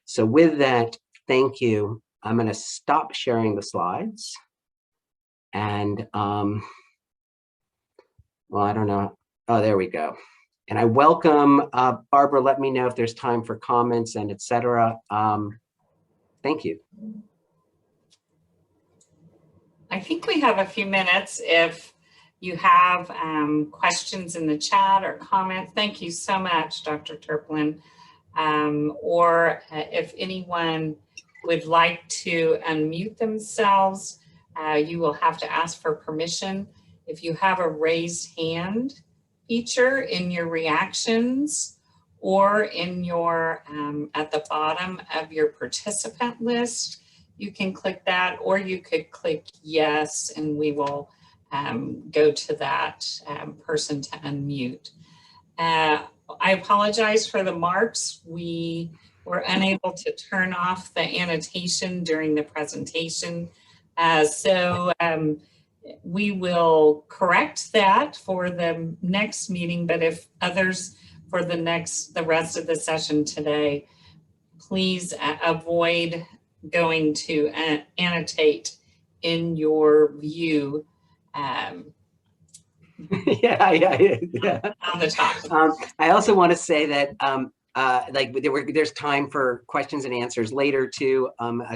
So with that, thank you. I'm going to stop sharing the slides. And well, I don't know. Oh, there we go. And I welcome, Barbara, let me know if there's time for comments and et cetera. Thank you. I think we have a few minutes if you have questions in the chat or comments. Thank you so much, Dr. Terplan. Or if anyone would like to unmute themselves, you will have to ask for permission. If you have a raised hand feature in your reactions or in your at the bottom of your participant list, you can click that, or you could click yes, and we will go to that person to unmute. I apologize for the marks. We were unable to turn off the annotation during the presentation. So we will correct that for the next meeting, but if others for the rest of the session today, please avoid going to annotate in your view Yeah. on the top. I also want to say that like there's time for questions and answers later too,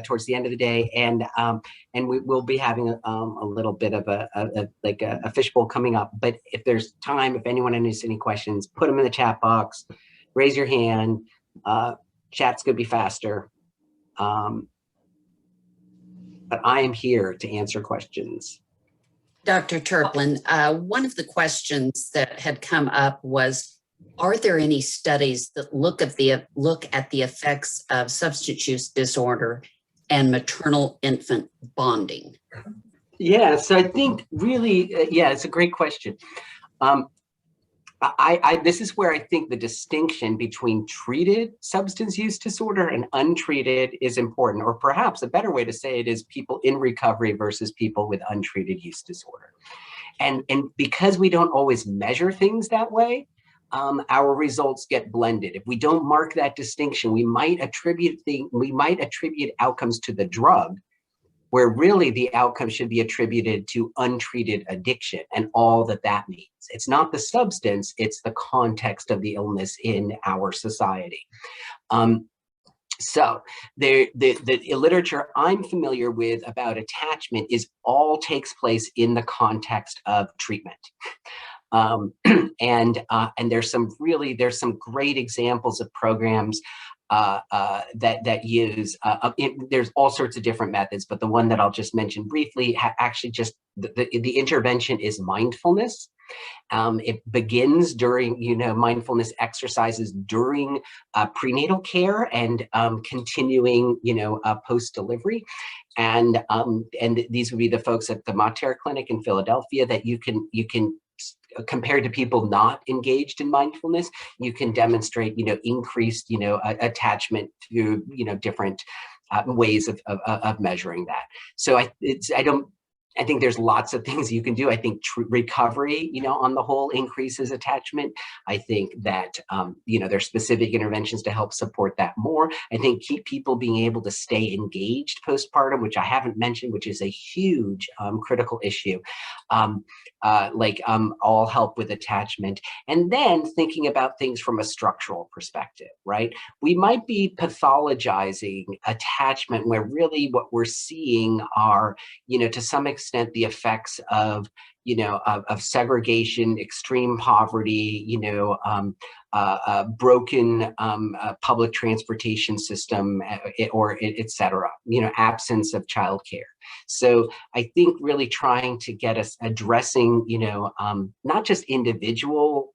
towards the end of the day, and we will be having a little bit of a fishbowl coming up. But if there's time, if anyone has any questions, put them in the chat box, raise your hand. Chat's gonna be faster. But I am here to answer questions. Dr. Terplan, one of the questions that had come up was, are there any studies that look at the effects of substance use disorder and maternal-infant bonding? Yeah, so I think really, yeah, it's a great question. This is where I think the distinction between treated substance use disorder and untreated is important, or perhaps a better way to say it is people in recovery versus people with untreated use disorder. And because we don't always measure things that way, our results get blended. If we don't mark that distinction, we might attribute outcomes to the drug, where really the outcome should be attributed to untreated addiction and all that means. It's not the substance, it's the context of the illness in our society. So the literature I'm familiar with about attachment all takes place in the context of treatment. And there's some great examples of programs that use, there's all sorts of different methods, but the one that I'll just mention briefly, actually just the intervention is mindfulness. It begins during, mindfulness exercises during prenatal care and continuing, post-delivery. And these would be the folks at the Mater Clinic in Philadelphia that you can compared to people not engaged in mindfulness, you can demonstrate, increased, attachment to, different ways of measuring that. So I think there's lots of things you can do. I think recovery, on the whole increases attachment. I think that, there's specific interventions to help support that more. I think keep people being able to stay engaged postpartum, which I haven't mentioned, which is a huge critical issue. All help with attachment. And then thinking about things from a structural perspective, right? We might be pathologizing attachment where really what we're seeing are, to some extent, the effects of, of segregation, extreme poverty, broken public transportation system, or et cetera, absence of childcare. So I think really trying to get us addressing, not just individual,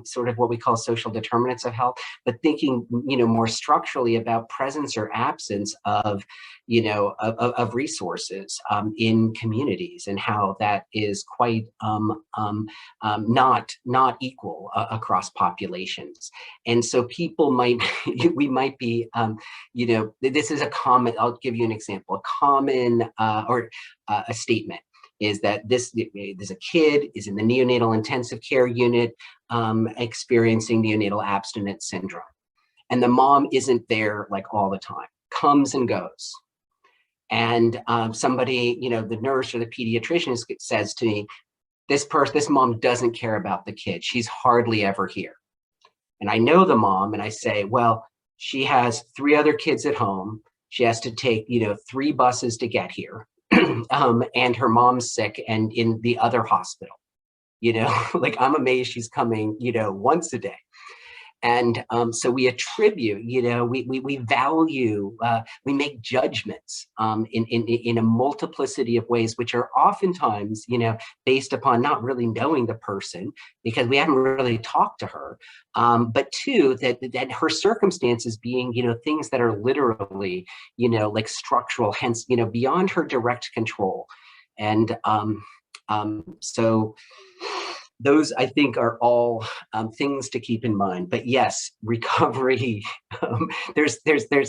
sort of what we call social determinants of health, but thinking, more structurally about presence or absence of, of resources in communities, and how that is quite not equal across populations. And so people we might be, this is a common, I'll give you an example, a common a statement is that there's a kid is in the neonatal intensive care unit experiencing neonatal abstinence syndrome. And the mom isn't there all the time, comes and goes. And somebody, the nurse or the pediatrician says to me, this mom doesn't care about the kid. She's hardly ever here. and I know the mom, and I say, well, she has 3 other kids at home. She has to take, 3 buses to get here. And her mom's sick and in the other hospital, like I'm amazed she's coming, once a day. And so we attribute, we value, we make judgments in a multiplicity of ways, which are oftentimes, based upon not really knowing the person because we haven't really talked to her. But 2, that her circumstances being, things that are literally, like structural, hence, beyond her direct control. And so those, I think, are all things to keep in mind. But yes, recovery, there's,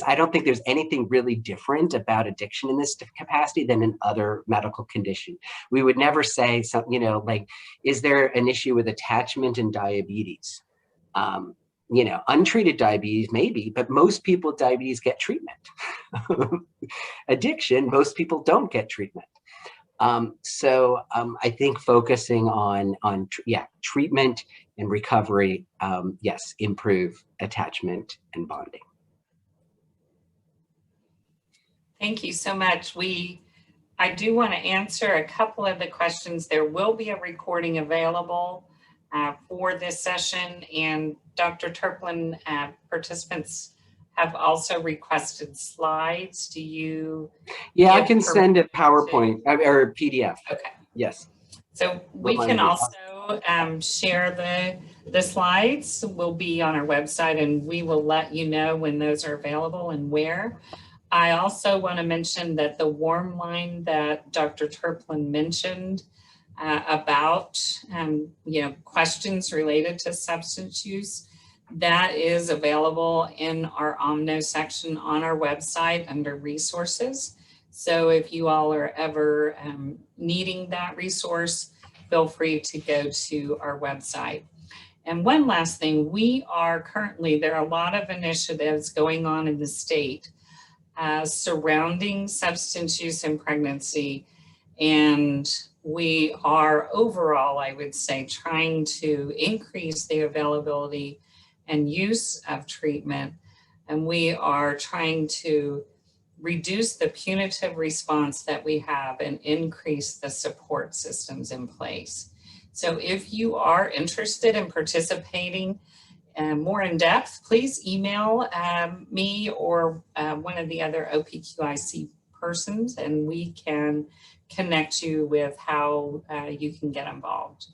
I don't think there's anything really different about addiction in this capacity than in other medical condition. We would never say, like, is there an issue with attachment and diabetes? Untreated diabetes, maybe, but most people with diabetes get treatment. Addiction, most people don't get treatment. So I think focusing on treatment and recovery, yes, improve attachment and bonding. Thank you so much. I do want to answer a couple of the questions. There will be a recording available for this session, and Dr. Terplan, participants have also requested slides. Do you? Yeah, I can send a PowerPoint or a PDF. Okay. Yes. So we can also share the slides. Will be on our website, and we will let you know when those are available and where. I also want to mention that the warm line that Dr. Terplan mentioned about questions related to substance use, that is available in our OMNO section on our website under resources. So if you all are ever needing that resource, feel free to go to our website. And one last thing, there are a lot of initiatives going on in the state surrounding substance use in pregnancy. And we are overall, I would say, trying to increase the availability and use of treatment. And we are trying to reduce the punitive response that we have and increase the support systems in place. So if you are interested in participating more in depth, please email me or one of the other OPQIC persons, and we can connect you with how you can get involved.